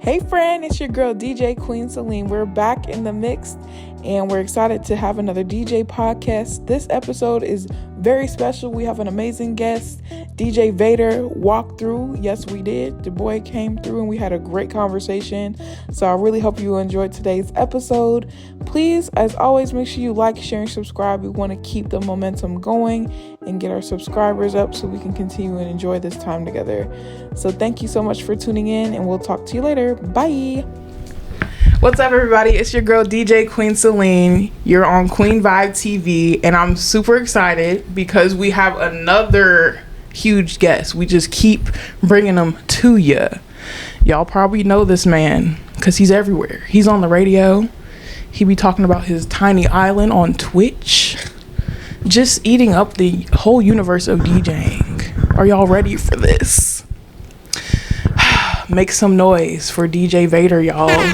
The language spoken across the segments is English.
Hey friend, it's your girl DJ Queen Celine. We're back in the mix and we're excited to have another DJ podcast. This episode is very special. We have an amazing guest, DJ Vader, walked through. Yes, we did. The boy came through and we had a great conversation. So I really hope you enjoyed today's episode. Please, as always, make sure you like, share, and subscribe. We want to keep the momentum going and get our subscribers up so we can continue and enjoy this time together. So thank you so much for tuning in and we'll talk to you later. Bye. What's up, everybody? It's your girl DJ Queen Celine. You're on Queen Vibe TV and I'm super excited because we have another huge guest. We just keep bringing them to you. Y'all probably know this man because he's everywhere. He's on the radio. He be talking about his tiny island on Twitch. Just eating up the whole universe of DJing. Are y'all ready for this? Make some noise for DJ Vader, y'all. Yeah,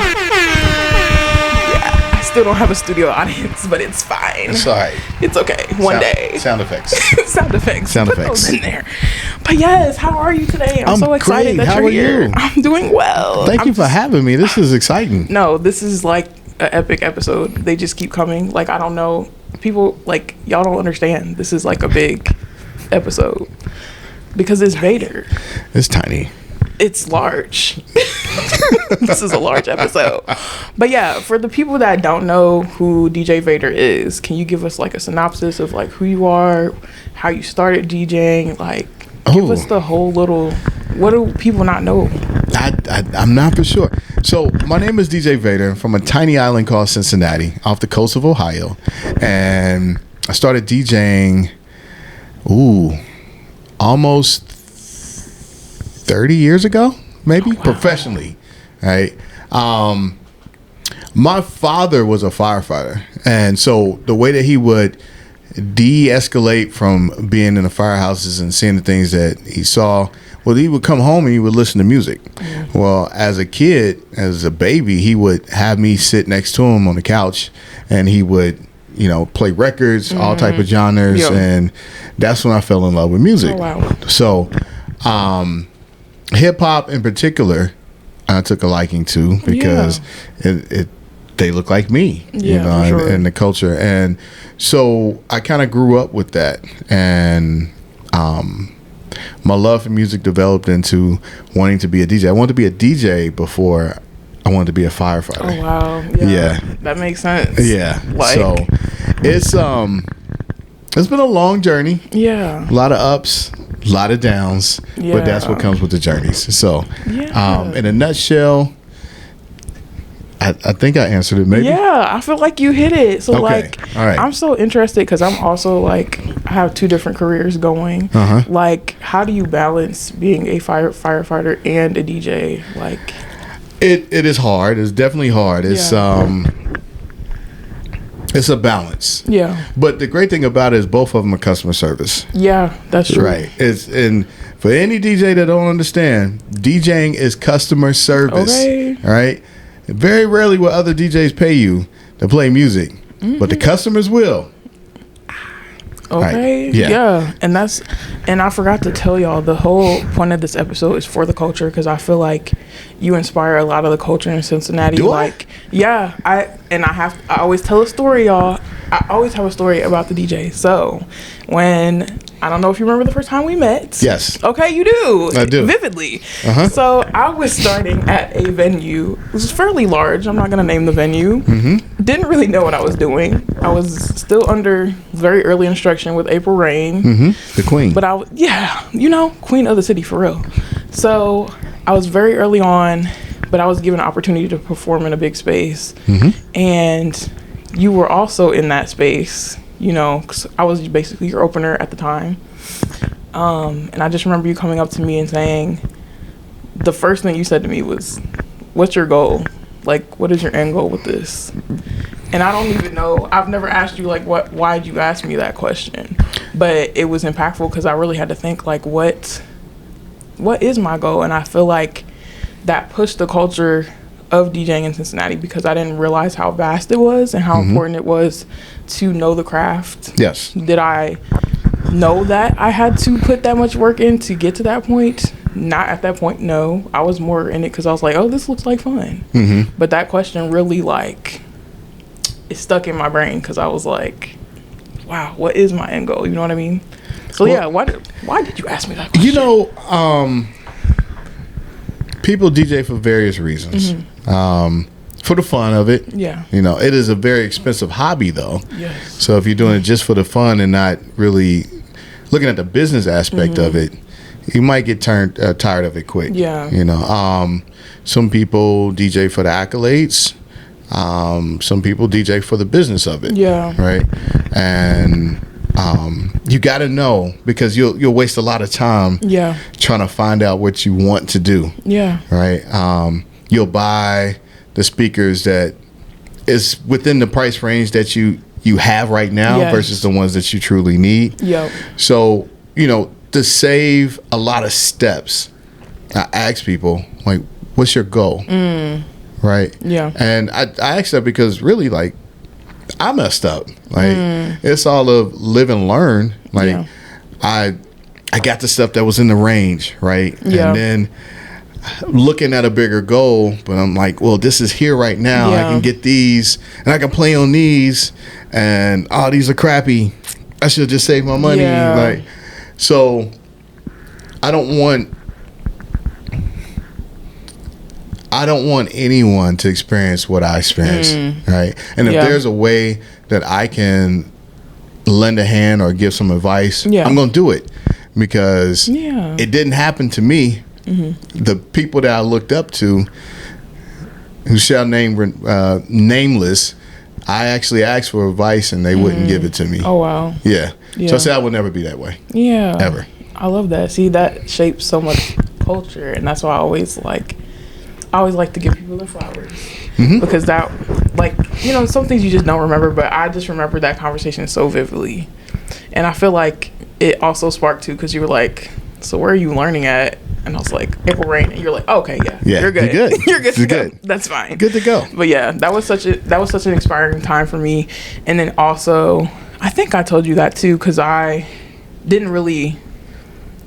I still don't have a studio audience, but it's fine. It's all right. It's okay. One day. Sound effects. Sound effects. Sound Put effects. those in there. But yes, how are you today? I'm so excited great. that How you're are here. you? I'm doing well. Thank you for having me. This is exciting. No, this is like an epic episode. They just keep coming. Like, I don't know. People, like, y'all don't understand. This is like a big episode because it's Vader. It's tiny. It's large. This is a large episode. But yeah, for the people that don't know who DJ Vader is, can you give us like a synopsis of like who you are, how you started DJing, like give us the whole little, what do people not know? I'm not for sure. So my name is DJ Vader from a tiny island called Cincinnati off the coast of Ohio. And I started DJing, almost 30 years ago, maybe. Oh, wow. Professionally, right? My father was a firefighter, and so the way that he would de-escalate from being in the firehouses and seeing the things that he saw, well, he would come home and he would listen to music. Mm-hmm. Well, as a kid, as a baby, he would have me sit next to him on the couch, and he would, play records, all type of genres, and that's when I fell in love with music. Oh, wow. So, hip hop in particular, I took a liking to because they look like me, in the culture, and so I kind of grew up with that, and my love for music developed into wanting to be a DJ. I wanted to be a DJ before I wanted to be a firefighter. Oh wow! Yeah, that makes sense. Yeah, so it's been a long journey. Yeah, a lot of ups. A lot of downs, but that's what comes with the journeys. So, in a nutshell, I think I answered it. Maybe. Yeah, I feel like you hit it. So, okay. All right. I'm so interested because I'm also like I have two different careers going. Like, how do you balance being a firefighter and a DJ? Like, it is hard. It's definitely hard. It's a balance. Yeah. But the great thing about it is both of them are customer service. Yeah, that's true. Right. And for any DJ that don't understand, DJing is customer service. Okay. All right. Very rarely will other DJs pay you to play music, but the customers will. Okay. Right. Yeah. And I forgot to tell y'all, the whole point of this episode is for the culture because I feel like you inspire a lot of the culture in Cincinnati. Do like, yeah, I always tell a story, y'all. I always have a story about the DJ. So I don't know if you remember the first time we met. Yes. Okay, you do. I do. Vividly. So I was starting at a venue. It was fairly large. I'm not going to name the venue. Didn't really know what I was doing. I was still under very early instruction with April Rain. The queen. But queen of the city for real. So I was very early on, but I was given an opportunity to perform in a big space. And you were also in that space, 'cause I was basically your opener at the time. And I just remember you coming up to me and saying, the first thing you said to me was, what's your goal? Like, what is your end goal with this? And I don't even know, I've never asked you, like, why'd you ask me that question? But it was impactful because I really had to think, like, what is my goal? And I feel like that pushed the culture of DJing in Cincinnati because I didn't realize how vast it was and how important it was to know the craft. Yes. Did I know that I had to put that much work in to get to that point. Not at that point, no. I was more in it because I was like, oh, this looks like fun. Mm-hmm. But that question really, like, it stuck in my brain because I was like, wow, what is my end goal? You know what I mean? So, well, yeah, why did you ask me that question? You know, people DJ for various reasons. Mm-hmm. For the fun of it. Yeah. You know, it is a very expensive hobby, though. Yes. So if you're doing it just for the fun and not really looking at the business aspect of it, you might get tired of it quick. Yeah. You know, some people DJ for the accolades. Some people DJ for the business of it. Yeah. Right. And you got to know, because you'll waste a lot of time. Yeah. Trying to find out what you want to do. Yeah. Right. You'll buy the speakers that is within the price range that you have right now versus the ones that you truly need. Yep. So, you know, to save a lot of steps, I ask people, like, what's your goal? Right? Yeah. And I ask that because really, like, I messed up. Like, it's all of live and learn. Like, I got the stuff that was in the range, right? Yeah. And then looking at a bigger goal, but I'm like, well, this is here right now. I can get these and I can play on these, and these are crappy. I should just save my money. Like, so I don't want anyone to experience what I experienced, right? And if there's a way that I can lend a hand or give some advice, I'm going to do it, because it didn't happen to me. The people that I looked up to, who shall name nameless, I actually asked for advice and they wouldn't give it to me. Oh, wow. Yeah. So I said I would never be that way. Yeah. Ever. I love that. See, that shapes so much culture, and that's why I always like to give people their flowers. Because that, like, you know, some things you just don't remember, but I just remember that conversation so vividly. And I feel like it also sparked too, because you were like, so where are you learning at? And I was like, April Rain. And you're like, oh, okay, you're good. You're good. You're good to go. That's fine. Good to go. But yeah, that was such an inspiring time for me. And then also, I think I told you that too, because I didn't really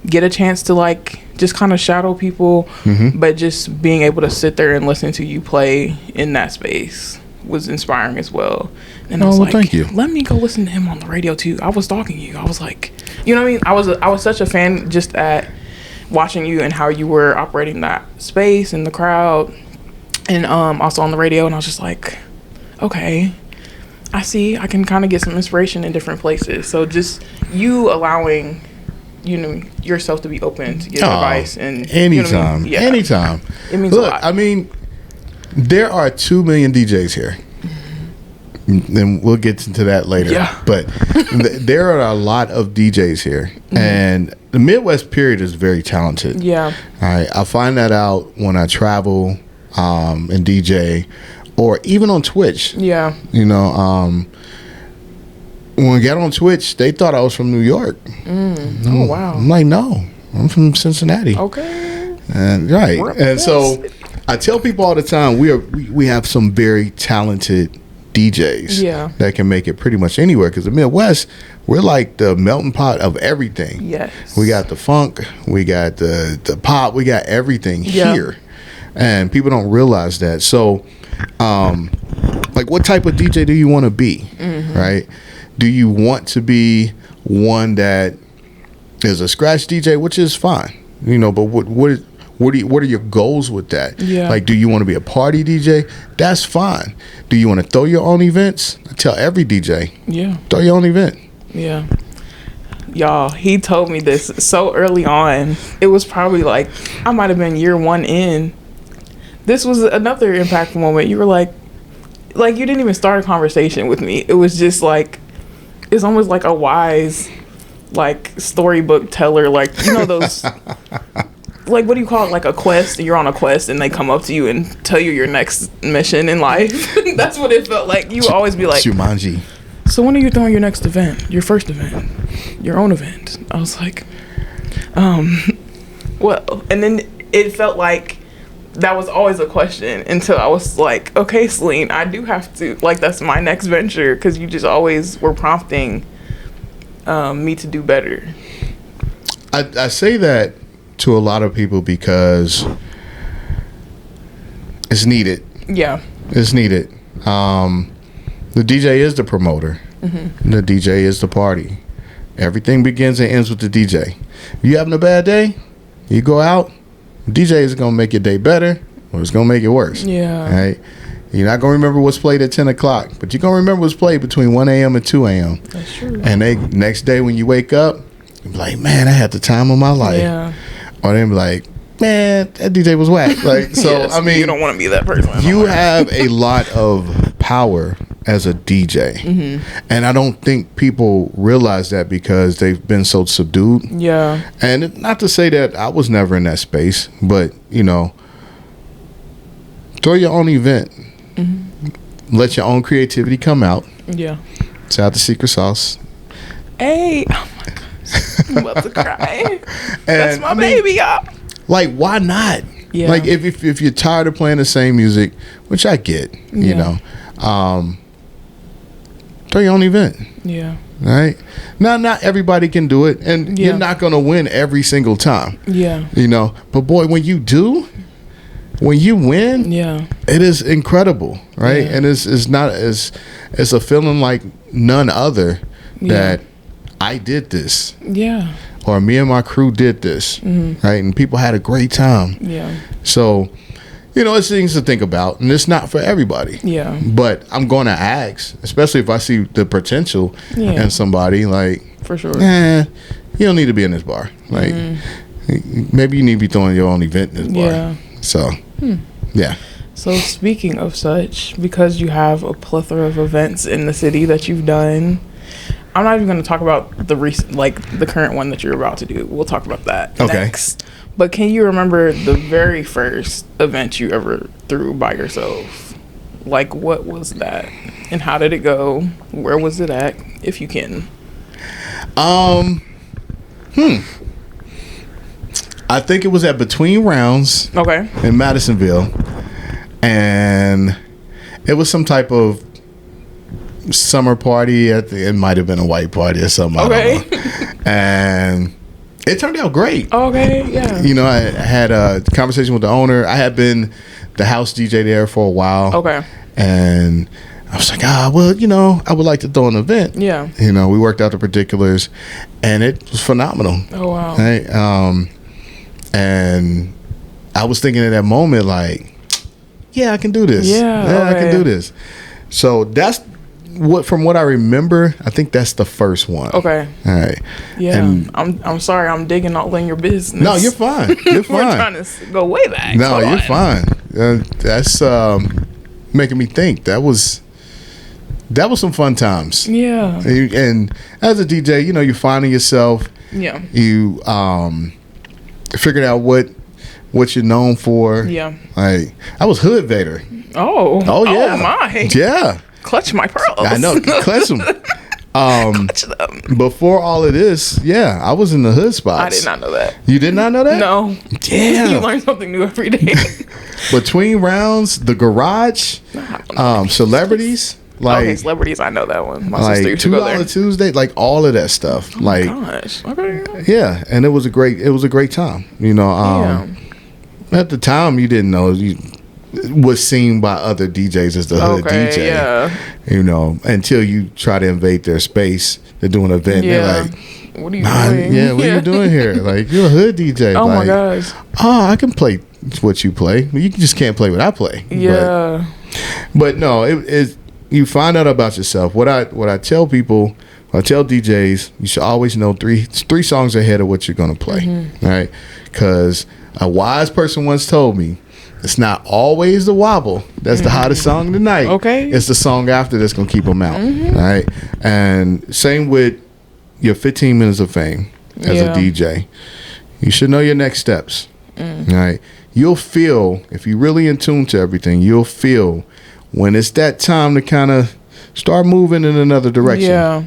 get a chance to, like, just kind of shadow people, but just being able to sit there and listen to you play in that space was inspiring as well. And I was like, thank you. Let me go listen to him on the radio too. I was stalking you. I was like, you know what I mean? I was such a fan just at watching you and how you were operating that space and the crowd, and also on the radio. And I was just like, okay, I see I can kind of get some inspiration in different places. So just you allowing, you know, yourself to be open to give advice, and anytime, you know what I mean? anytime. It means a lot. I mean, there are 2 million DJs here. And we'll get into that later. Yeah. But there are a lot of DJs here. And the Midwest period is very talented. Yeah. All right. I find that out when I travel and DJ, or even on Twitch. Yeah. You know, when I got on Twitch, they thought I was from New York. Oh, wow. I'm like, no, I'm from Cincinnati. Okay. And right. And so I tell people all the time, we have some very talented DJs that can make it pretty much anywhere, because the Midwest, we're like the melting pot of everything. Yes. We got the funk, we got the pop, we got everything here. And people don't realize that. So like, what type of DJ do you want to be? Right? Do you want to be one that is a scratch DJ, which is fine, you know, but what are your goals with that? Yeah. Like, do you want to be a party DJ? That's fine. Do you want to throw your own events? I tell every DJ, throw your own event. Yeah. Y'all, he told me this so early on. It was probably like, I might have been year 1 in. This was another impactful moment. You were like you didn't even start a conversation with me. It was just like, it's almost like a wise, like, storybook teller. Like, you know those... like, what do you call it? Like a quest? You're on a quest and they come up to you and tell you your next mission in life. That's what it felt like. You would always be like, Jumanji. So when are you throwing your next event? Your first event? Your own event? I was like, well, and then it felt like that was always a question until I was like, okay, Celine, I do have to, like, that's my next venture, because you just always were prompting me to do better? I say that to a lot of people because it's needed. Yeah. It's needed. The DJ is the promoter. Mm-hmm. The DJ is the party. Everything begins and ends with the DJ. If you having a bad day, you go out, DJ is going to make your day better or it's going to make it worse. Yeah. Right? You're not going to remember what's played at 10 o'clock, but you're going to remember what's played between 1 a.m. and 2 a.m. That's true. And next day when you wake up, you're like, man, I had the time of my life. Yeah. Or they be like, man, that DJ was whack. Like, so, yes, I mean, you don't want to be that person. You have a lot of power as a DJ. Mm-hmm. And I don't think people realize that because they've been so subdued. Yeah. And not to say that I was never in that space, but, you know, throw your own event. Mm-hmm. Let your own creativity come out. Yeah. Shout out the secret sauce. Hey. Oh my gosh. I'm about to cry. That's my baby, y'all. Like, why not? Yeah. Like, if you're tired of playing the same music, which I get, you know, throw your own event. Yeah. Right? Now, not everybody can do it, and you're not going to win every single time. Yeah. You know, but boy, when you do, when you win, it is incredible, right? And it's a feeling like none other that I did this. Yeah. Or me and my crew did this, right? And people had a great time. Yeah. So, you know, it's things to think about, and it's not for everybody. Yeah. But I'm going to ask, especially if I see the potential in somebody, like, for sure, you don't need to be in this bar. Like, maybe you need to be throwing your own event in this bar. Yeah. So, yeah. So speaking of such, because you have a plethora of events in the city that you've done, I'm not even going to talk about the recent, like the current one that you're about to do. We'll talk about that next. But can you remember the very first event you ever threw by yourself? Like, what was that? And how did it go? Where was it at, if you can? I think it was at Between Rounds. Okay. In Madisonville. And it was some type of summer party. It might have been a white party or something. Okay. I don't know. And it turned out great. Okay, yeah. You know, I had a conversation with the owner. I had been the house DJ there for a while. Okay. And I was like, well, you know, I would like to throw an event. Yeah. You know, we worked out the particulars, and it was phenomenal. Oh, wow. Right? And I was thinking at that moment, like, yeah, I can do this. Yeah, I can do this. So that's from what I remember, I think that's the first one. Okay. All right. Yeah. And I'm sorry, I'm digging all in your business. No, you're fine. You're fine. We're trying to go way back. No, you're fine. That's making me think. That was some fun times. Yeah. And as a DJ, you know, you're finding yourself. Yeah. You figured out what you're known for. Yeah. Like, I was Hood Vader. Oh yeah. Oh my. Yeah. Clutch my pearls. I know. Clutch them. Clutch them. Before all of this, yeah, I was in the hood spots. I did not know that. You did not know that? No. Damn. You learn something new every day. Between Rounds, The Garage, Celebrities. Like, okay, Celebrities, I know that one. My like sister used to go there. $2 Tuesday, like all of that stuff. Oh like, my gosh. Okay. Yeah, and it was a great time. You know, at the time you didn't know you was seen by other DJs as the hood DJ. Yeah. You know, until you try to invade their space to do an event. Yeah. They're like, what are you doing? Yeah, what are you doing here? Like, you're a hood DJ. Oh like, my gosh. Oh, I can play what you play. You just can't play what I play. Yeah. But no, it you find out about yourself. What I tell people, I tell DJs, you should always know three songs ahead of what you're gonna play. Mm-hmm. Right? Because a wise person once told me, it's not always the wobble that's the hottest song of the night. Okay. It's the song after that's going to keep them out. Mm-hmm. Right? And same with your 15 minutes of fame as a DJ. You should know your next steps. Right? You'll feel, if you're really in tune to everything, you'll feel when it's that time to kind of start moving in another direction. Yeah.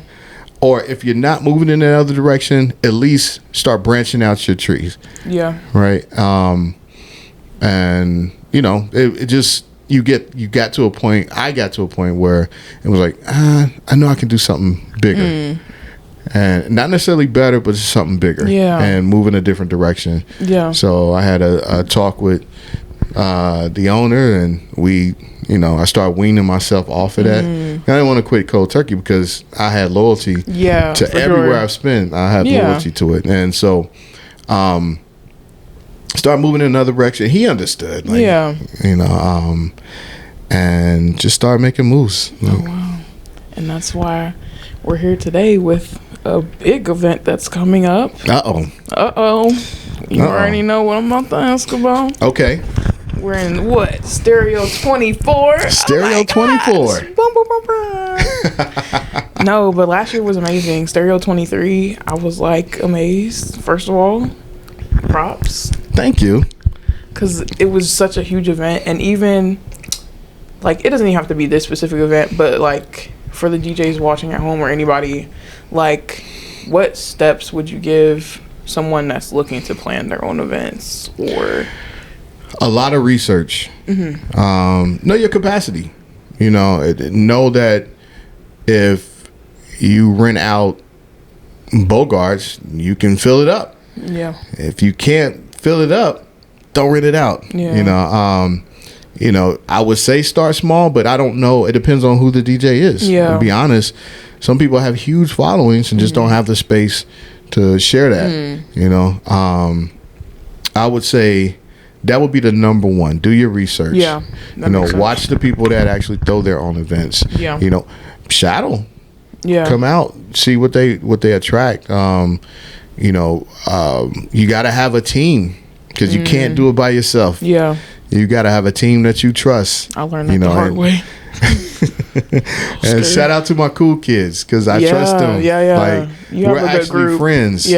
Or if you're not moving in another direction, at least start branching out your trees. Yeah. Right? And you know, it just you got to a point. I got to a point where it was like, I know I can do something bigger. and not necessarily better, but just something bigger. And move in a different direction. So I had a talk with the owner, and I started weaning myself off of that. I didn't want to quit cold turkey because I had loyalty to everywhere I've spent. I had loyalty to it, and so start moving in another direction. He understood, and just started making moves. Oh wow! And that's why we're here today with a big event that's coming up. You already know what I'm about to ask about. Okay. We're in what? Stereo 24? Stereo 24. Boom, boom, boom, boom. No, but last year was amazing. Stereo 23, I was like amazed. First of all, props. Thank you. Because it was such a huge event. And even, like, it doesn't even have to be this specific event, but, like, for the DJs watching at home or anybody, like, what steps would you give someone that's looking to plan their own events? Or a lot of research. Know your capacity. Know that if you rent out Bogarts, you can fill it up. If you can't fill it up, don't rent it out. I would say start small, but I don't know. It depends on who the DJ is. To be honest, some people have huge followings and just don't have the space to share that. I would say that would be the number one. Do your research. Watch the people that actually throw their own events. Shadow. Come out, see what they attract. You got to have a team because you can't do it by yourself. You got to have a team that you trust. I learned that the hard way. And shout out to my cool kids because I trust them. Like, we're actually friends.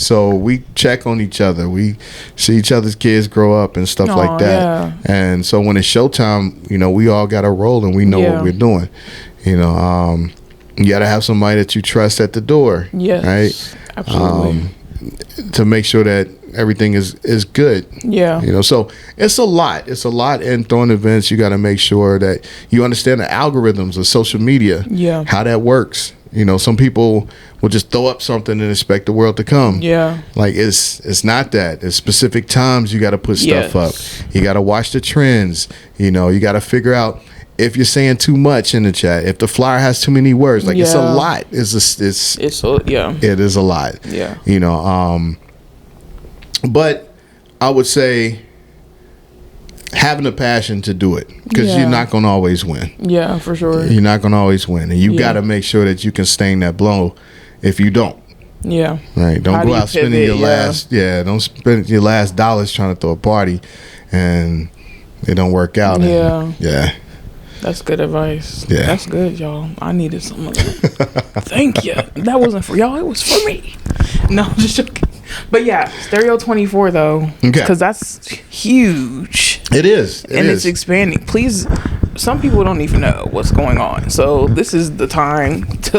So we check on each other. We see each other's kids grow up and stuff like that. And so when it's showtime, we all got to roll and we know what we're doing. You got to have somebody that you trust at the door. Right? Absolutely. To make sure that everything is good. So it's a lot in throwing events. You got to make sure that you understand the algorithms of social media, how that works. Some people will just throw up something and expect the world to come. Like it's not that. It's specific times you got to put stuff up. You got to watch the trends. You got to figure out if you're saying too much in the chat, if the flyer has too many words. Like it's a lot. It is a lot. But I would say having a passion to do it because you're not going to always win. For sure. You're not going to always win. And you got to make sure that you can sustain that blow if you don't. Right. Don't go out spending your don't spend your last dollars trying to throw a party and it don't work out. That's good advice. That's good, y'all. I needed some of that. Thank you. That wasn't for y'all. It was for me. No, I'm just joking. But Stereo 24 though, because that's huge. It is, it's expanding. Please, some people don't even know what's going on, so this is the time to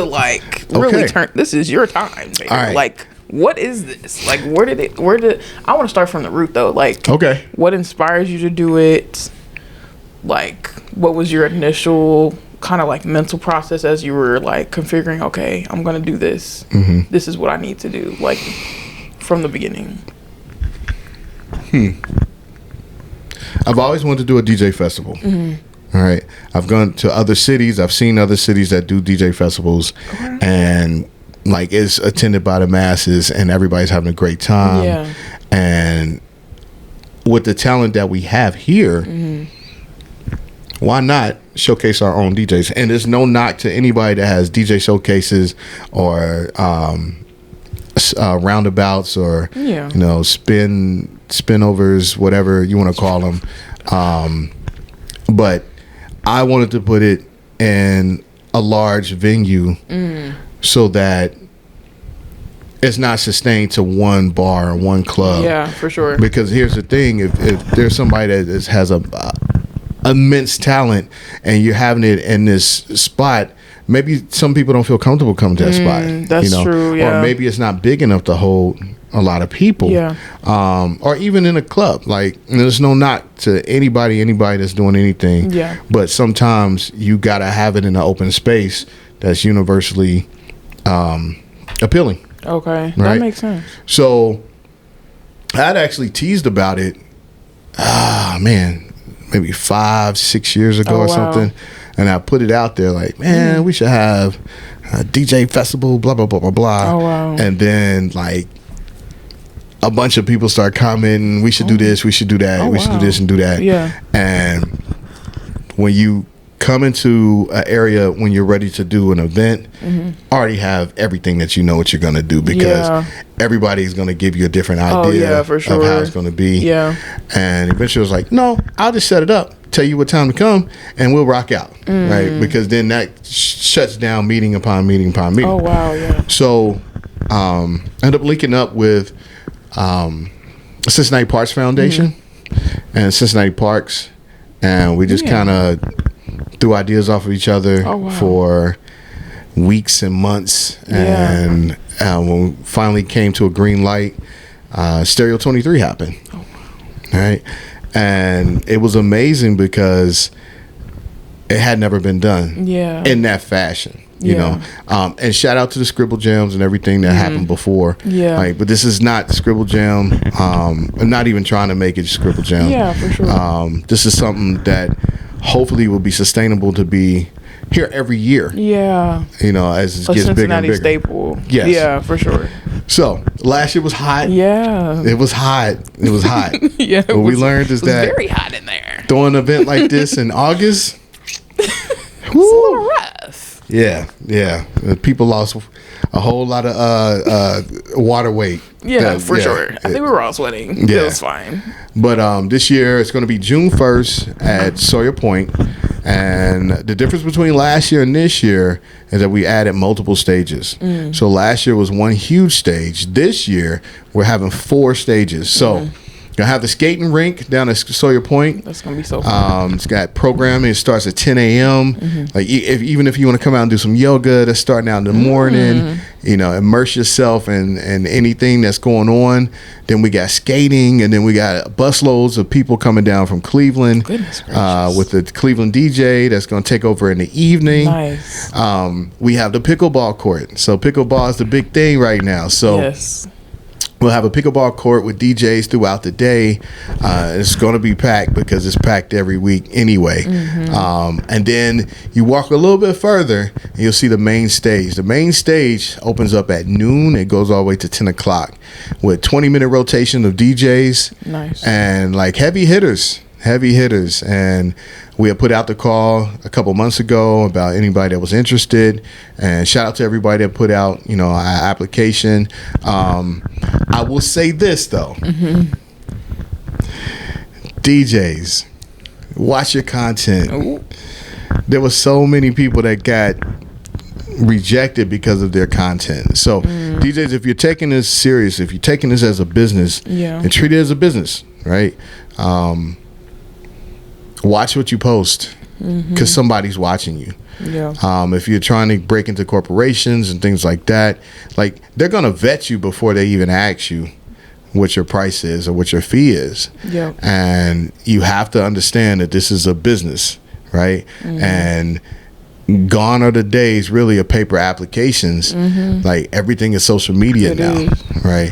really turn. This is your time, baby. All right. Like, what is this? Like, where did I want to start from the root though. Like, what inspires you to do it? Like, what was your initial kind of like mental process as you were like configuring? Okay, I'm gonna do this. This is what I need to do. Like, from the beginning. I've always wanted to do a DJ festival. All right. I've gone to other cities. I've seen other cities that do DJ festivals, and like it's attended by the masses, and everybody's having a great time. And with the talent that we have here, why not showcase our own DJs? And there's no knock to anybody that has DJ showcases or roundabouts or spinovers, whatever you want to call them. But I wanted to put it in a large venue so that it's not sustained to one bar or one club. For sure. Because here's the thing: if there's somebody that has a immense talent and you're having it in this spot, maybe some people don't feel comfortable coming to that spot. That's true. Or maybe it's not big enough to hold a lot of people. Or even in a club. Like, there's no knock to anybody that's doing anything. But sometimes you gotta have it in an open space that's universally appealing. Okay, Right? that makes sense. So I'd actually teased about it. Man, maybe 5-6 years ago or something, and I put it out there like, man, we should have a DJ festival, blah blah blah blah blah. Oh wow! And then like a bunch of people start commenting, we should do this, we should do that, we should do this and do that. Yeah. And when you come into an area when you're ready to do an event, already have everything that you know what you're going to do, because everybody's going to give you a different idea for sure. of how it's going to be. Yeah. And eventually I was like, no, I'll just set it up, tell you what time to come, and we'll rock out. Right? Because then that shuts down meeting upon meeting upon meeting. Oh, wow, yeah. So I ended up linking up with Cincinnati Parks Foundation and Cincinnati Parks, and we just kind of threw ideas off of each other for weeks and months. And when we finally came to a green light, Stereo 23 happened. Right? And it was amazing because it had never been done in that fashion. You know, and shout out to the Scribble Jams and everything that happened before. Yeah. Like, but this is not the Scribble Jam. I'm not even trying to make it Scribble Jam. Yeah, for sure. This is something that hopefully will be sustainable to be here every year. Yeah. You know, as it gets bigger and bigger. Staple. Yes. Yeah, for sure. So last year was hot. Yeah. It was hot. It was hot. Yeah. What we learned is that very hot in there. Throwing an event like this in August. It's a little rough. Yeah. People lost a whole lot of water weight. Yeah, for sure. I think we were all sweating. Yeah. It was fine. But this year it's going to be June 1st at Sawyer Point. And the difference between last year and this year is that we added multiple stages. So last year was one huge stage. This year we're having 4 stages. So you'll have the skating rink down at Sawyer Point. That's gonna be so fun. It's got programming. It starts at 10 a.m. Like even if you want to come out and do some yoga, that's starting out in the morning. You know, immerse yourself in anything that's going on. Then we got skating, and then we got busloads of people coming down from Cleveland with the Cleveland DJ that's going to take over in the evening. Nice. We have the pickleball court. So pickleball is the big thing right now. So we'll have a pickleball court with DJs throughout the day. It's going to be packed because it's packed every week anyway. And then you walk a little bit further and you'll see the main stage. The main stage opens up at noon. It goes all the way to 10 o'clock with 20-minute rotation of DJs. Nice. And like heavy hitters. And we had put out the call a couple months ago about anybody that was interested, and shout out to everybody that put out, you know, our application. I will say this though, DJs, watch your content. Ooh. There were so many people that got rejected because of their content. So DJs, if you're taking this serious, if you're taking this as a business, and treat it as a business, right? Watch what you post, because somebody's watching you. If you're trying to break into corporations and things like that, like they're gonna vet you before they even ask you what your price is or what your fee is. And you have to understand that this is a business, right? And gone are the days really of paper applications. Like everything is social media now, right?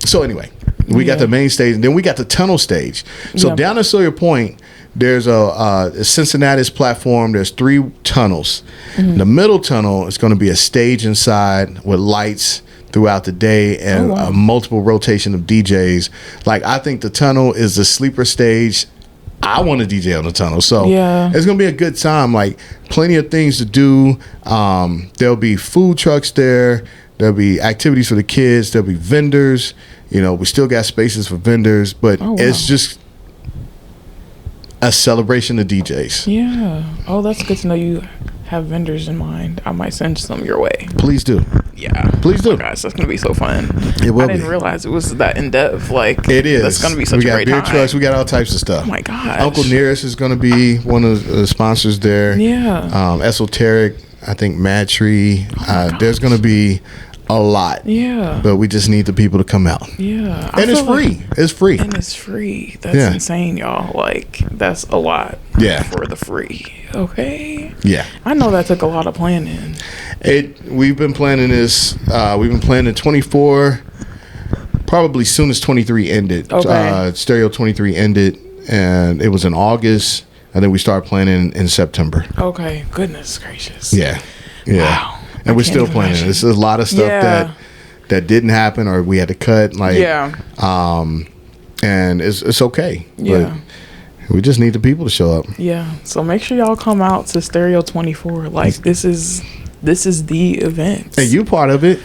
So anyway, we got the main stage, and then we got the tunnel stage. So down at Sawyer Point, there's a Cincinnati's platform. There's 3 tunnels. The middle tunnel is going to be a stage inside with lights throughout the day and a multiple rotation of DJs. Like, I think the tunnel is the sleeper stage. I want to DJ on the tunnel. So it's going to be a good time. Like, plenty of things to do. There'll be food trucks there. There'll be activities for the kids. There'll be vendors. You know, we still got spaces for vendors, but it's just a celebration of DJs. Yeah. Oh, that's good to know you have vendors in mind. I might send some your way. Please do. Yeah. Please do. Oh my gosh, that's going to be so fun. It will be. I didn't realize it was that in-depth. Like, it is. That's going to be such a great time. We got beer trucks. We got all types of stuff. Oh, my gosh. Uncle Nearest is going to be one of the sponsors there. Yeah. Esoteric, I think Mad Tree. There's going to be a lot. Yeah. But we just need the people to come out. Yeah. And it's free. It's free. And it's free. That's insane, y'all. Like, that's a lot. Yeah. For the free. Okay. Yeah. I know that took a lot of planning. We've been planning this. We've been planning 24. Probably soon as 23 ended. Okay. Stereo 23 ended, and it was in August. And then we started planning in September. Okay. Goodness gracious. Yeah. Wow. And we're still planning. There's a lot of stuff that didn't happen or we had to cut. Like, and it's okay. Yeah. But we just need the people to show up. Yeah. So make sure y'all come out to Stereo 24. Like, this is the event. And you part of it.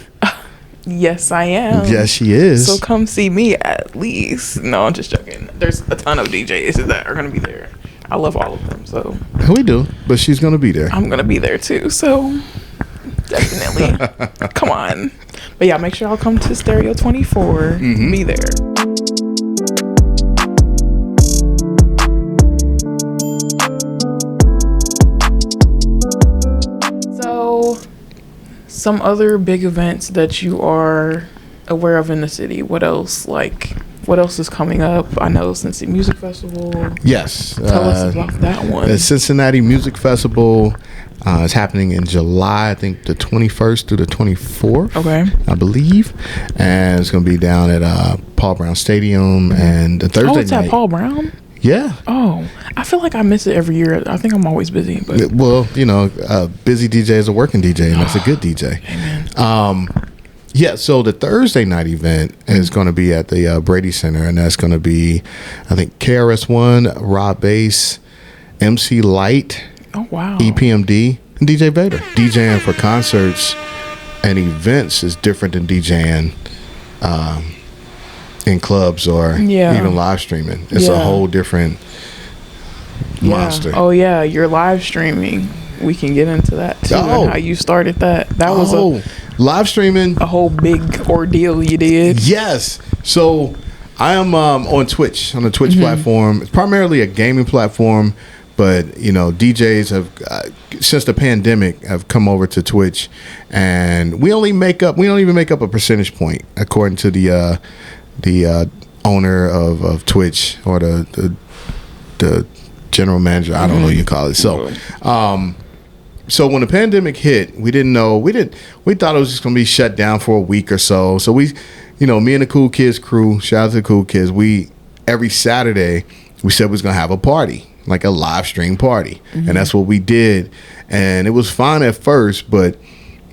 Yes, I am. Yes, she is. So come see me at least. No, I'm just joking. There's a ton of DJs that are going to be there. I love all of them. So we do, but she's going to be there. I'm going to be there too. So definitely come on. But yeah, make sure y'all come to Stereo 24. Be there. So some other big events that you are aware of in the city. What else is coming up? I know Cincinnati Music Festival. Yes. Tell us about that one. The Cincinnati Music Festival is happening in July, I think the 21st through the 24th. Okay. I believe. And it's going to be down at Paul Brown Stadium. And the Thursday night. Oh, it's at Paul Brown? Yeah. Oh, I feel like I miss it every year. I think I'm always busy. But well, busy DJ is a working DJ, and that's a good DJ. Amen. Yeah, so the Thursday night event is going to be at the Brady Center, and that's going to be, I think, KRS-One, Rob Bass, MC Light, Oh, wow. EPMD, and DJ Vader. DJing for concerts and events is different than DJing in clubs or even live streaming. It's a whole different monster. Oh, yeah, you're live streaming. We can get into that, too, and how you started that. That was live streaming, a whole big ordeal you did. Yes. So I am on Twitch, on the Twitch platform. It's primarily a gaming platform, but DJs have since the pandemic have come over to Twitch, and we don't even make up a percentage point according to the owner of Twitch, or the general manager. I don't know what you call it. So so when the pandemic hit, we didn't know. We thought it was just gonna be shut down for a week or so. So we, me and the Cool Kids crew, shout out to the Cool Kids, every Saturday we said we was gonna have a party, like a live stream party, and that's what we did. And it was fine at first, but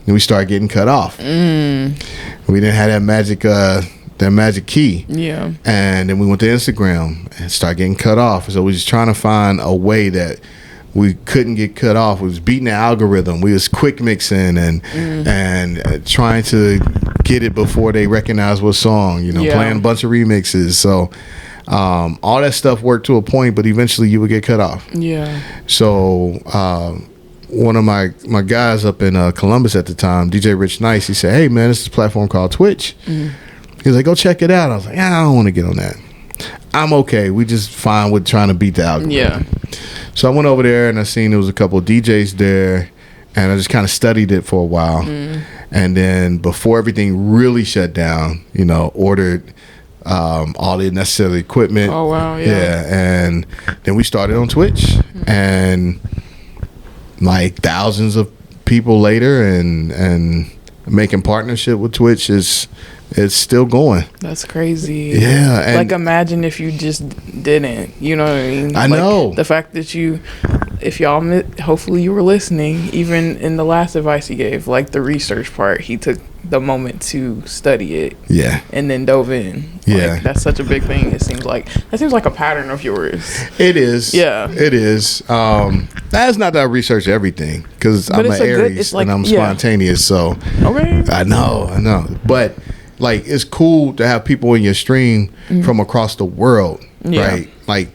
then we started getting cut off. We didn't have that magic key. Yeah. And then we went to Instagram and started getting cut off. So we was trying to find a way that we couldn't get cut off. We was beating the algorithm. We was quick mixing and trying to get it before they recognize what song, playing a bunch of remixes. So all that stuff worked to a point, but eventually you would get cut off. Yeah. So one of my guys up in Columbus at the time, DJ Rich Nice, he said, "Hey man, this is a platform called Twitch." He's like, "Go check it out." I was like, "I don't want to get on that. I'm okay. We just fine with trying to beat the algorithm." Yeah. So I went over there and I seen there was a couple of DJs there, and I just kind of studied it for a while. And then before everything really shut down, ordered all the necessary equipment. Oh wow, yeah. And then we started on Twitch, and like thousands of people later, and making partnership with Twitch it's still going. That's crazy. Yeah. And like, imagine if you just didn't, you know what I mean? I know. The fact that if y'all, hopefully you were listening, even in the last advice he gave, like the research part, he took the moment to study it. Yeah. And then dove in. Yeah. Like, that's such a big thing. That seems like a pattern of yours. It is. Yeah. It is. That's not that I research everything, because I'm an Aries and I'm spontaneous. So okay. I know. But like, it's cool to have people in your stream from across the world, right? Like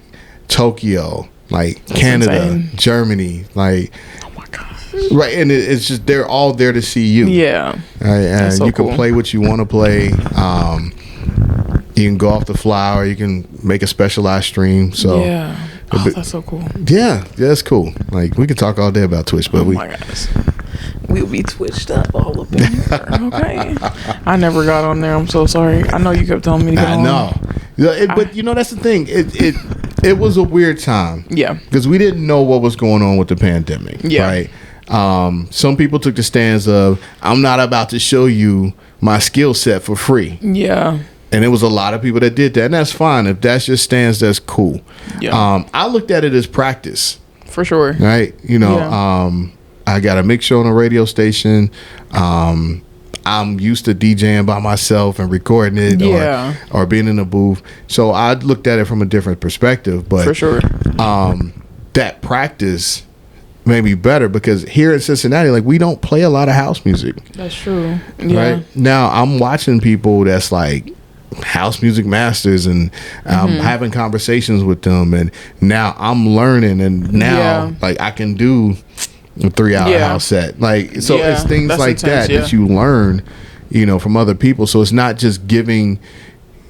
Tokyo, like that's Canada, insane. Germany, like, oh my gosh, right? And it's just, they're all there to see you. Yeah, right? And so you can play what you want to play. You can go off the fly, or you can make a specialized stream. So yeah, that's so cool. Yeah, that's cool. Like, we can talk all day about Twitch, but my gosh. we'll be twitched up all up in here. Okay. I never got on there. I'm so sorry. I know you kept telling me to get on. I know. But you know, that's the thing. It was a weird time. Yeah. Because we didn't know what was going on with the pandemic. Yeah. Right. Some people took the stance of, I'm not about to show you my skill set for free. Yeah. And there was a lot of people that did that, and that's fine. If that's your stance, that's cool. Yeah. I looked at it as practice. For sure. Right. You know, I got a mix show on a radio station. I'm used to DJing by myself and recording it or being in a booth. So I looked at it from a different perspective. But for sure, that practice made me better, because here in Cincinnati, like, we don't play a lot of house music. That's true. Yeah. Right now, I'm watching people that's like house music masters, and I'm having conversations with them, and now I'm learning, and now like I can do a 3-hour house set. Like, so it's things like intense, that you learn, you know, from other people. So it's not just giving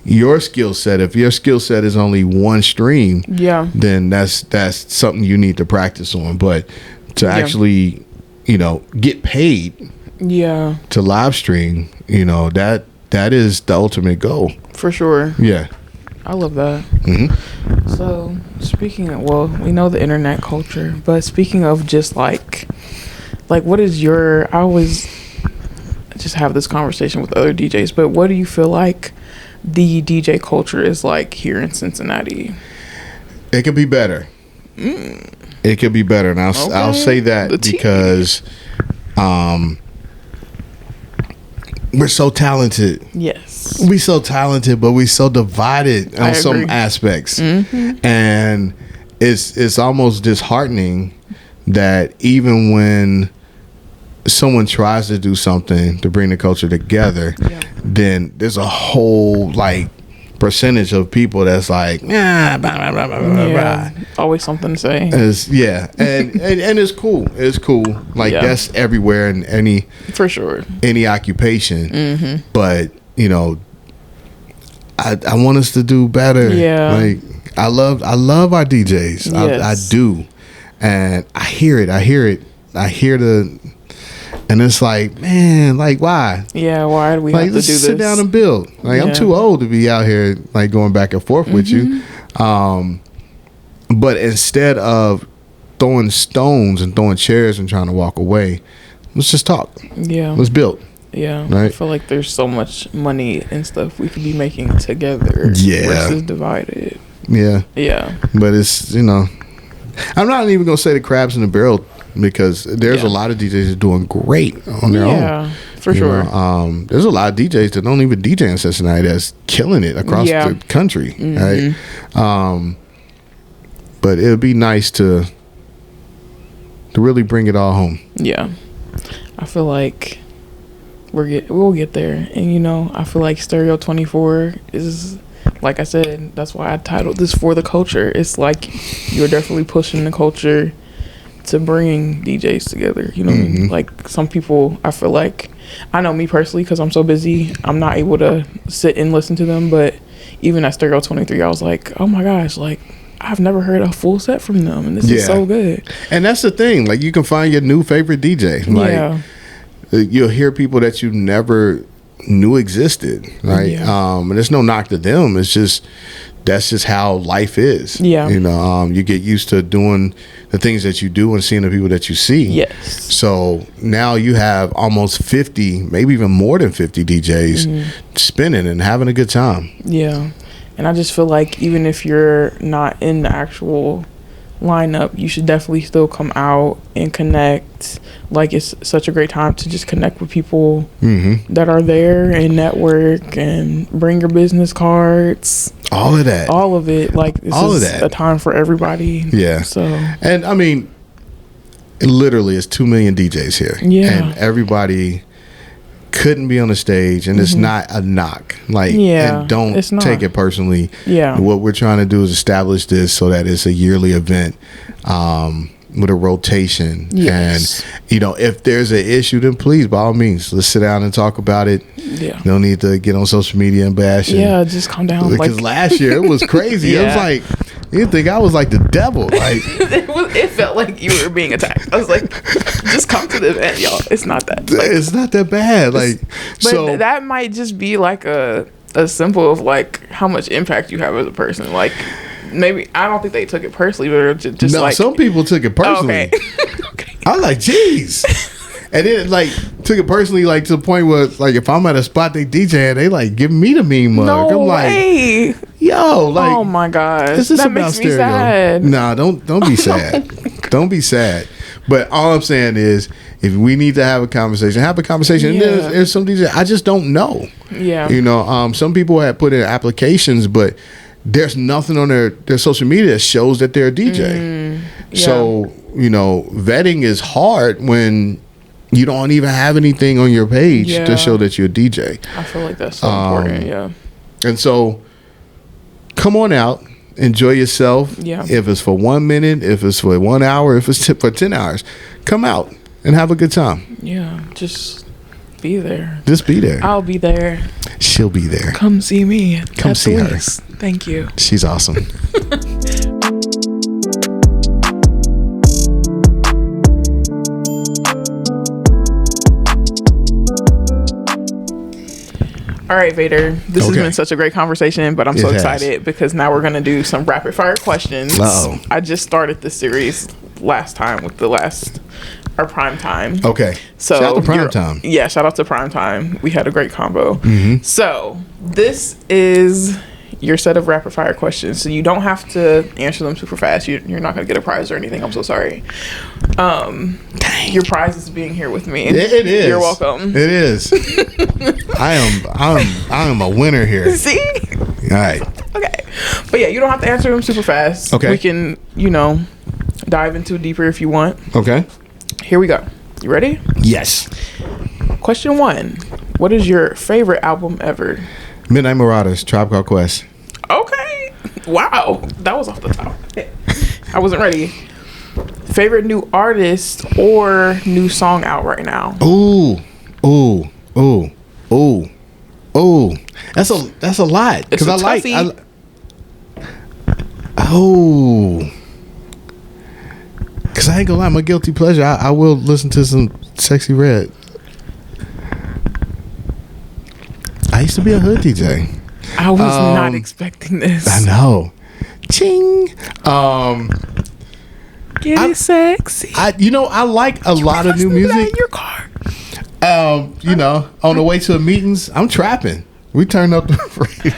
your skill set. If your skill set is only one stream, then that's something you need to practice on. But to actually, you know, get paid to live stream, you know, that is the ultimate goal. For sure. Yeah. I love that. Mm-hmm. So, speaking of, well, we know the internet culture, but speaking of just like what is your, I always just have this conversation with other DJs, but what do you feel like the DJ culture is like here in Cincinnati? It could be better. It could be better. And I'll say that because we're so talented. Yes. We so talented, but we so divided on some aspects. Mm-hmm. And it's almost disheartening that even when someone tries to do something to bring the culture together, then there's a whole like percentage of people that's like, blah, blah, blah, blah, blah. Always something to say. And it's cool. It's cool. Like that's everywhere in any, for sure, any occupation. Mm-hmm. But you know, I want us to do better. Yeah. Like I love our DJs. Yes. I do, and I hear it. I hear the. And it's like, man, like, why? Yeah, why do we have to do this? Sit down and build. Like, I'm too old to be out here, like, going back and forth with you. But instead of throwing stones and throwing chairs and trying to walk away, let's just talk. Yeah. Let's build. Yeah. Right? I feel like there's so much money and stuff we could be making together versus divided. Yeah. Yeah. But it's, you know, I'm not even going to say the crabs in the barrel, because there's a lot of DJs that are doing great on their own. Yeah, for sure. There's a lot of DJs that don't even DJ in Cincinnati that's killing it across the country, right? But it would be nice to really bring it all home. Yeah, I feel like we'll get there, and you know, I feel like Stereo 24 is, like I said, that's why I titled this For the Culture. It's like you're definitely pushing the culture to bring DJs together, you know what I mean? Like, some people, I feel like, I know me personally, because I'm so busy, I'm not able to sit and listen to them, but even at Stereo 23, I was like, oh my gosh, like, I've never heard a full set from them, and this is so good. And that's the thing, like, you can find your new favorite DJ. Like, you'll hear people that you never knew existed, right? And there's no knock to them, it's just, that's just how life is. Yeah. You know, you get used to doing the things that you do and seeing the people that you see. Yes. So now you have almost 50, maybe even more than 50 DJs spinning and having a good time. Yeah. And I just feel like even if you're not in the actual lineup, you should definitely still come out and connect. Like, it's such a great time to just connect with people that are there and network and bring your business cards. All of that. All of it. Like, this is a time for everybody. Yeah. So, and I mean, literally, it's 2 million DJs here. Yeah. And everybody couldn't be on the stage, and it's not a knock. Like, and don't take it personally. Yeah. What we're trying to do is establish this so that it's a yearly event. with a rotation. Yes. And if there's an issue, then please, by all means, let's sit down and talk about it. Yeah. No need to get on social media and bash it. Yeah, just calm down. Because last year it was crazy. Yeah. It was like, you think I was like the devil. Like it felt like you were being attacked. I was like, just come to the event, y'all. It's not that. Like, it's not that bad. Like, but so that might just be like a symbol of like how much impact you have as a person. Like, maybe I don't think they took it personally, but just no, like some people took it personally. Oh, okay. Okay. I was like, jeez. And then like took it personally, like to the point where like if I'm at a spot they DJ, they like give me the mean mug. No I'm like, way. Yo, like, oh my gosh, this is that about makes me stereo. sad. Nah, don't be sad. Don't be sad. But all I'm saying is, if we need to have a conversation, have a conversation. Yeah. And there's some DJs I just don't know. Yeah. Some people have put in applications, but there's nothing on their social media that shows that they're a DJ. Yeah. So, vetting is hard when you don't even have anything on your page to show that you're a DJ. I feel like that's so important. Yeah. And so, come on out, enjoy yourself. Yeah. If it's for 1 minute, if it's for 1 hour, if it's for 10 hours, come out and have a good time. Yeah. Just be there. Just be there. I'll be there. She'll be there. Come see me. Come see her. Thank you. She's awesome. All right, Vader. This has Okay. been such a great conversation, but I'm so It has. excited because now we're going to do some rapid fire questions. Uh-oh. I just started this series last time with our prime time. Okay. So shout out to Prime Time. Yeah, shout out to Prime Time. We had a great combo. Mm-hmm. So this is your set of rapid fire questions. So you don't have to answer them super fast. You're not going to get a prize or anything. I'm so sorry. Your prize is being here with me. It is. You're welcome. It is. I am a winner here. See? All right. Okay. But yeah, you don't have to answer them super fast. Okay. We can, dive into it deeper if you want. Okay. Here we go. You ready? Yes. Question 1. What is your favorite album ever? Midnight Marauders, Tribe Called Quest. Okay. Wow. That was off the top. I wasn't ready. Favorite new artist or new song out right now? Ooh. That's a lot. It's Because a toughie. Because I ain't gonna lie, my guilty pleasure, I will listen to some Sexy Red. I used to be a hood DJ. I was not expecting this. I know. Ching. Get it sexy. I like a lot of new music. In your car. On the way to the meetings, I'm trapping. We turned up the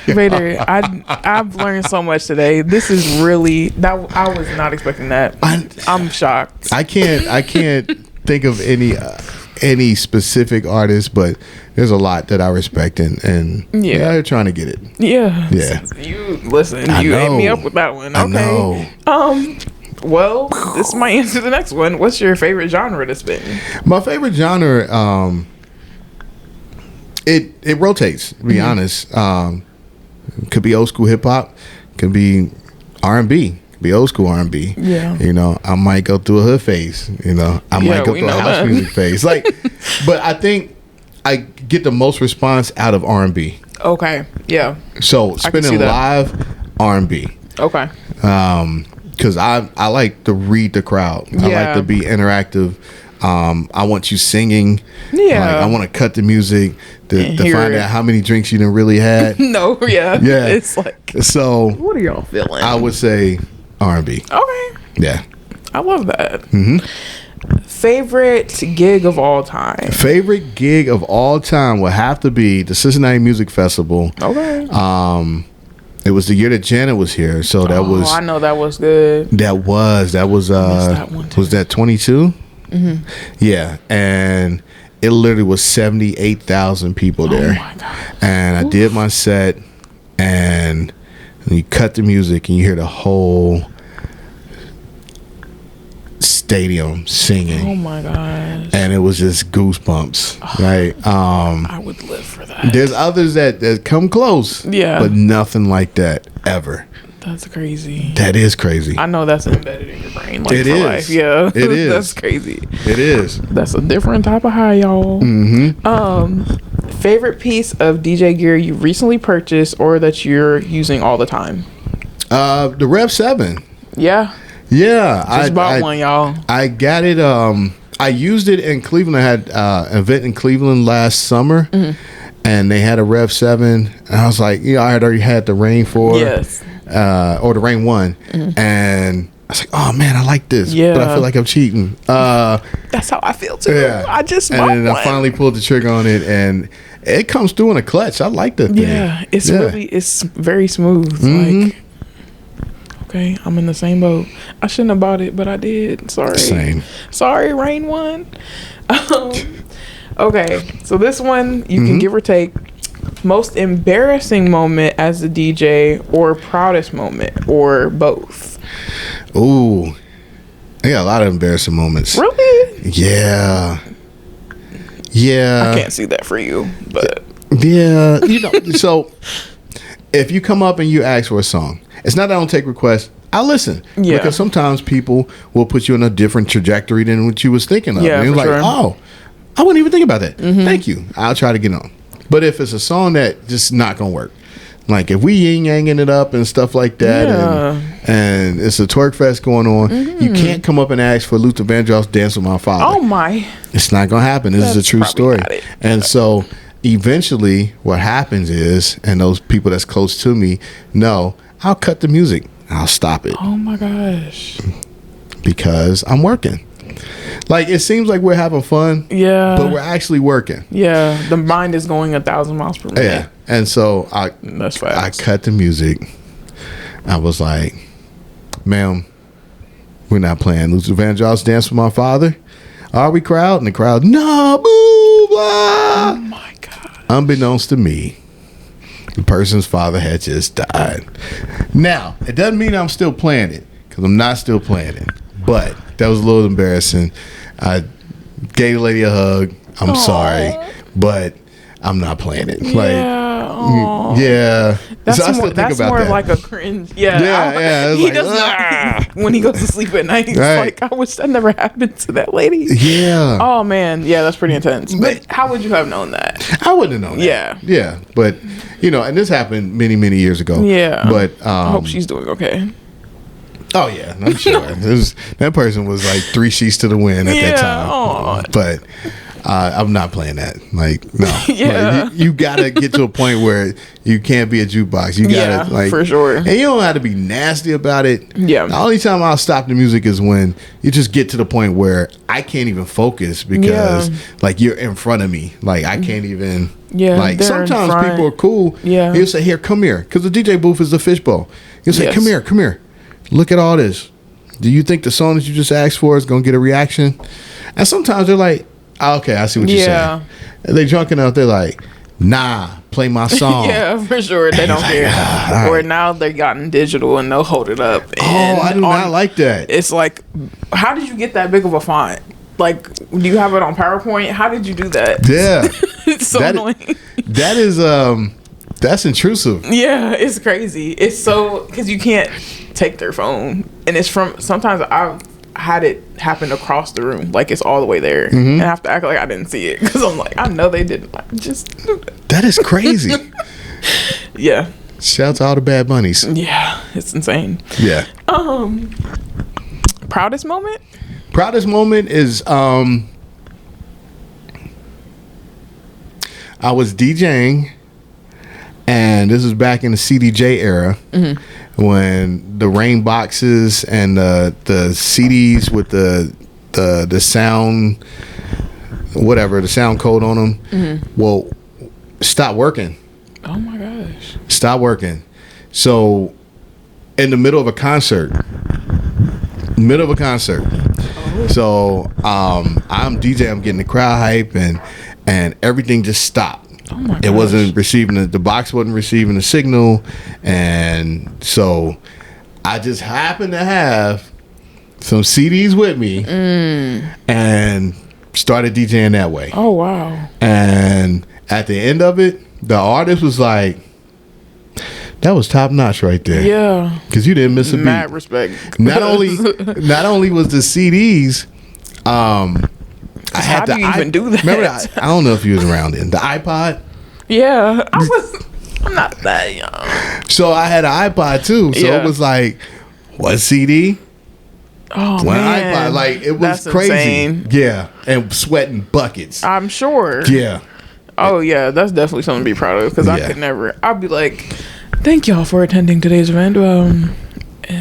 radio. Vader, I've learned so much today. This is really I was not expecting that. I'm shocked. I can't think of any specific artist, but there's a lot that I respect and they're trying to get it. Yeah. Yeah. You listen. I You know. ate me up with that one. Okay. I know. Well, this might answer the next one. What's your favorite genre to spin? My favorite genre, it rotates. To be honest, could be old school hip hop, could be R&B, could be old school R&B. Yeah. I might go through a hood phase. I might go we through a know house that. music phase. But I think I get the most response out of R&B. Okay. Yeah. So can spinning see that. live R&B. Okay. Because I like to read the crowd. I Yeah. like to be interactive. I want you singing. Yeah. I want to cut the music to hear find it. out how many drinks you done really had. No. Yeah. Yeah. It's like, So what are y'all feeling? I would say R&B. Okay. Yeah. I love that. Favorite gig of all time? Favorite gig of all time would have to be the Cincinnati Music Festival. Okay. It was the year that Janet was here, so that was I know that was good. that was that one too. was that 22? Yeah, and it literally was 78,000 people there. Oh my God. And I did my set, and you cut the music, and you hear the whole stadium singing. Oh my gosh. And it was just goosebumps, right? I would live for that. There's others that come close, Yeah. but nothing like that ever. That's crazy. That is crazy. I know that's embedded in your brain. Like, It for is. life. Yeah. It is. That's crazy. It is. That's a different type of high, y'all. Favorite piece of DJ gear you recently purchased or that you're using all the time? The Rev 7. Yeah. Yeah. Just bought one, y'all. I got it. I used it in Cleveland. I had an event in Cleveland last summer. And they had a Rev 7. And I was like, I had already had the Rain 4. Yes. Or the Rain 1. And I was like, oh man, I like this. Yeah. But I feel like I'm cheating. That's how I feel too. Yeah. I just and bought then one. I finally pulled the trigger on it, and it comes through in a clutch. I like that thing. Yeah. It's very smooth. Like, okay, I'm in the same boat. I shouldn't have bought it, but I did. Sorry. Same. Sorry, Rain 1. Okay, so this one you can give or take. Most embarrassing moment as a DJ or proudest moment or both? Ooh. I got a lot of embarrassing moments. Really? Yeah. Yeah. I can't see that for you, but Yeah. So if you come up and you ask for a song, it's not that I don't take requests. I listen. Yeah. Because sometimes people will put you on a different trajectory than what you was thinking of. Yeah, and you're for like, sure. oh, I wouldn't even think about that. Thank you. I'll try to get on. But if it's a song that just not gonna work, like if we yin yanging it up and stuff like that, and it's a twerk fest going on, you can't come up and ask for Luther Vandross Dance with My Father. oh my. It's not gonna happen. This is a That's true probably story. not it. And so eventually what happens is, and those people that's close to me know, I'll cut the music. I'll stop it Oh my gosh. because I'm working. Like, it seems like we're having fun, Yeah. but we're actually working. Yeah. The mind is going 1,000 miles per minute. Yeah. And so That's I fast. cut the music. I was like, ma'am, we're not playing Luther Vandross Dance with My Father. Are we, crowd? And the crowd, no, boo, blah. Oh my God. Unbeknownst to me, the person's father had just died. Now, it doesn't mean I'm still playing it, because I'm not still playing it. But that was a little embarrassing. I gave the lady a hug. I'm sorry, but I'm not playing it. Yeah. That's, so I still think that's about more that. like a cringe. Yeah. Yeah. It's He like, does not. When he goes to sleep at night, he's Right. like, I wish that never happened to that lady. Yeah. Oh man, yeah, that's pretty intense. But how would you have known that? I wouldn't have known that. Yeah. Yeah. But, and this happened many, many years ago. Yeah. But I hope she's doing okay. oh, yeah. I'm sure. That person was like 3 sheets to the wind at that time. Aw. But I'm not playing that. Like, no. Yeah. Like, you got to get to a point where you can't be a jukebox. You got to, for sure. And you don't have to be nasty about it. Yeah. The only time I'll stop the music is when you just get to the point where I can't even focus because, like, you're in front of me. Like, I can't even. Yeah. Like, they're in sometimes front. people are cool. Yeah. He'll say, here, come here. Because the DJ booth is the fishbowl. He'll say, Yes. come here. Look at all this. Do you think the song that you just asked for is going to get a reaction? And sometimes they're like, oh, okay, I see what you're saying. And they drunk enough, they're like, nah, play my song. Yeah, for sure. They don't care. all Or right. now they've gotten digital and they'll hold it up. And I do not like that. It's like, how did you get that big of a font? Like, do you have it on PowerPoint? How did you do that? Yeah. It's so annoying. That is, that's intrusive. Yeah, it's crazy. It's so, because you can't take their phone. And it's sometimes I've had it happen across the room. Like, it's all the way there. And I have to act like I didn't see it. Because I'm like, I know they didn't. Like, just. That is crazy. Yeah. Shout out to all the bad bunnies. Yeah, it's insane. Yeah. Proudest moment? Proudest moment is I was DJing, and this was back in the CDJ era when the rain boxes and the CDs with the sound, whatever, the sound code on them, well, stop working. Oh my gosh. Stop working. So in the middle of a concert. So I'm DJ, I'm getting the crowd hype, and everything just stopped. Oh my gosh. It wasn't receiving the box wasn't receiving the signal, and so I just happened to have some CDs with me and started DJing that way. Oh wow. And at the end of it, the artist was like, That was top notch right there. Yeah. Because you didn't miss a beat. Mad respect. Not only was the CDs, I had How do you even do that? Remember, I don't know if you was around then. The iPod. Yeah, I'm not that young. So I had an iPod too. So it was like, what CD? Oh One man, iPod. Like it was that's crazy. Insane. Yeah, and sweating buckets. I'm sure. Yeah. Oh yeah, that's definitely something to be proud of because I could never. I'd be like, thank y'all for attending today's event.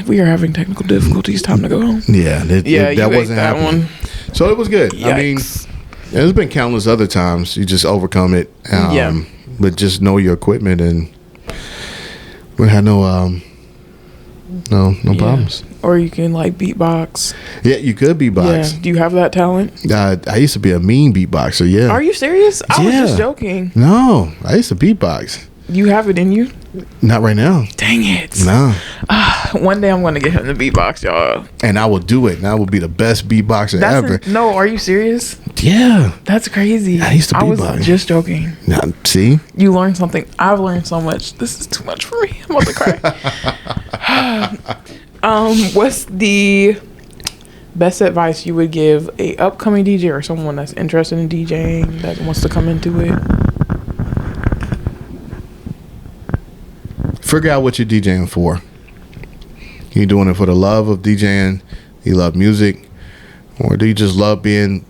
We are having technical difficulties. Time to go home. Yeah, that wasn't that happening. One. So it was good. Yikes. I mean, there's been countless other times you just overcome it. But just know your equipment, and we had no problems. Or you can like beatbox. Yeah, you could beatbox. Yeah. Do you have that talent? I used to be a mean beatboxer. Yeah. Are you serious? I was just joking. No, I used to beatbox. You have it in you? Not right now. Dang it. No. One day I'm going to get him to beatbox, y'all. And I will do it. And I will be the best beatboxer ever. No, are you serious? Yeah. That's crazy. I used to beatbox. I was just joking. Now, see? You learned something. I've learned so much. This is too much for me. I'm about to cry. What's the best advice you would give a upcoming DJ or someone that's interested in DJing that wants to come into it? Figure out what you're DJing for. You doing it for the love of DJing? You love music? Or do you just love being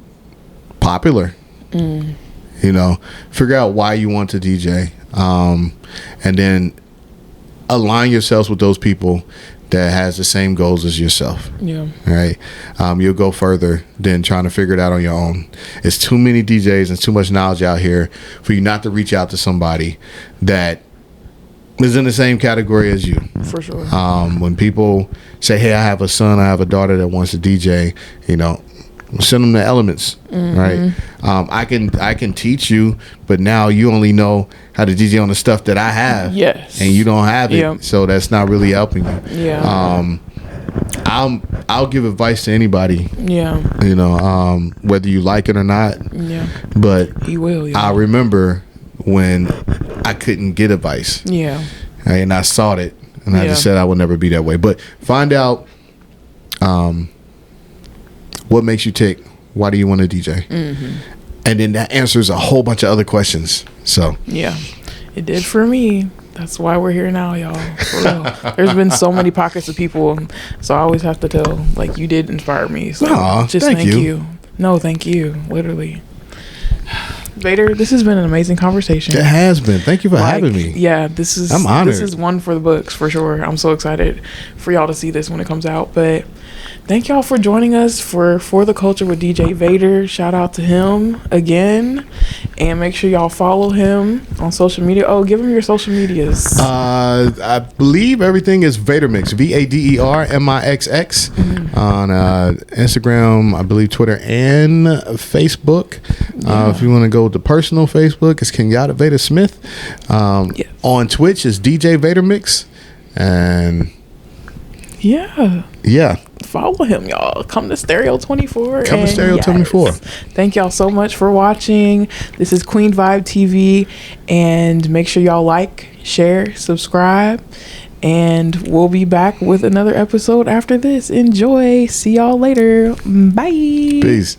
popular? You know, figure out why you want to DJ. And then align yourselves with those people that has the same goals as yourself. Yeah. Right? You'll go further than trying to figure it out on your own. It's too many DJs and too much knowledge out here for you not to reach out to somebody that is in the same category as you. For sure. When people say, hey, I have a son, I have a daughter that wants to DJ, you know, send them the elements, right? I can teach you, but now you only know how to DJ on the stuff that I have. Yes. And you don't have it. Yep. So that's not really helping you. Yeah. I'll give advice to anybody. Yeah. You know, whether you like it or not. Yeah. But you will. Yeah. I remember when I couldn't get advice. Yeah. And I sought it, and I just said I would never be that way. But find out what makes you tick. Why do you want to DJ? And then that answers a whole bunch of other questions. So yeah, it did for me. That's why we're here now, y'all. For real. There's been so many pockets of people, so I always have to tell, like, you did inspire me. So just thank you. No, thank you. Literally. Vader, this has been an amazing conversation. It has been. Thank you for having me. Yeah, I'm honored. This is one for the books for sure. I'm so excited for y'all to see this when it comes out. But thank y'all for joining us for the Culture with DJ Vader. Shout out to him again, and make sure y'all follow him on social media. Oh, give him your social medias. I believe everything is Vadermix, VADERMIXX on Instagram, I believe Twitter and Facebook. If you want to go to personal Facebook, it's Kenyatta Vader Smith. On Twitch is DJ Vadermix, and follow him, y'all. Come to Stereo 24. Come to Stereo 24. Thank y'all so much for watching. This is Queen Vibe TV, and make sure y'all like, share, subscribe, and we'll be back with another episode after this. Enjoy. See y'all later. Bye. Peace.